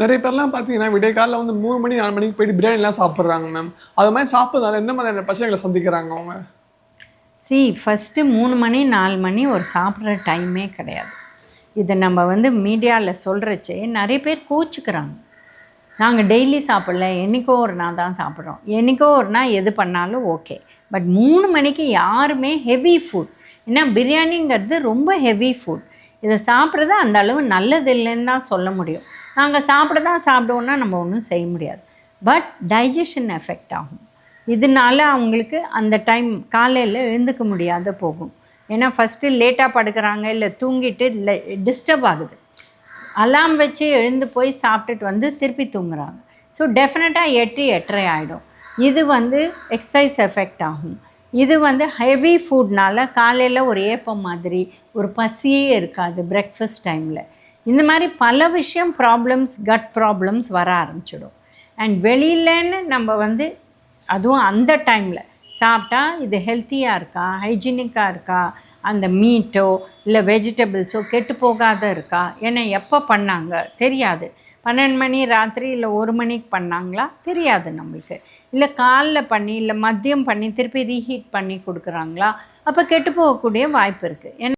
நிறைய பேர்லாம் பார்த்தீங்கன்னா, விடிய காலைல வந்து 3 மணி 4 மணிக்கு போயிட்டு பிரியாணிலாம் சாப்பிடுறாங்க மேம். அது மாரி சாப்பிடுறதால எந்த மாதிரியான பிரச்சனைகள சந்திக்கிறாங்க அவங்க? ஃபஸ்ட்டு 3 மணி 4 மணி ஒரு சாப்பிட்ற டைமே கிடையாது. இதை நம்ம வந்து மீடியாவில் சொல்கிறச்சே நிறைய பேர் கோச்சிக்கிறாங்க. நாங்கள் டெய்லி சாப்பிடல, என்றைக்கோ ஒரு நாள் தான் சாப்பிட்றோம். என்றைக்கோ ஒரு நாள் எது பண்ணாலும் ஓகே. பட் 3 மணிக்கு யாருமே ஹெவி ஃபுட், ஏன்னா பிரியாணிங்கிறது ரொம்ப ஹெவி ஃபுட். இதை சாப்பிட்றது அந்த அளவு நல்லது இல்லைன்னு தான் சொல்ல முடியும். நாங்கள் சாப்பிடுவோன்னா நம்ம ஒன்றும் செய்ய முடியாது. பட் டைஜஷன் எஃபெக்ட் ஆகும். இதனால அவங்களுக்கு அந்த டைம் காலையில் எழுந்துக்க முடியாத போகும். ஏன்னா ஃபஸ்ட்டு லேட்டாக படுக்கிறாங்க, இல்லை தூங்கிட்டு இல்லை டிஸ்டர்ப் ஆகுது. அலாம் வச்சு எழுந்து போய் சாப்பிட்டுட்டு வந்து திருப்பி தூங்குறாங்க. ஸோ டெஃபினட்டாக 8 8:30 ஆகிடும். இது வந்து எக்ஸசைஸ் எஃபெக்ட் ஆகும். இது வந்து ஹெவி ஃபுட்னால் காலையில் ஒரு ஏப்பம் மாதிரி ஒரு பசியே இருக்காது பிரேக்ஃபாஸ்ட் டைமில். இந்த மாதிரி பல விஷயம் கட் ப்ராப்ளம்ஸ் வர ஆரம்பிச்சிடும். அண்ட் வெளியிலன்னு நம்ம வந்து அதுவும் அந்த டைமில் சாப்பிட்டா இது ஹெல்த்தியாக இருக்கா, ஹைஜீனிக்காக இருக்கா, அந்த மீட்டோ இல்லை வெஜிடபிள்ஸோ கெட்டு போகாத இருக்கா, ஏன்னா எப்போ பண்ணாங்க தெரியாது. 12 மணி ராத்திரி இல்லை 1 மணிக்கு பண்ணாங்களா தெரியாது நம்மளுக்கு. இல்லை காலைல பண்ணி இல்லை மதியம் பண்ணி திருப்பி ரீஹீட் பண்ணி கொடுக்குறாங்களா, அப்போ கெட்டு போகக்கூடிய வாய்ப்பு இருக்குது. ஏன்னா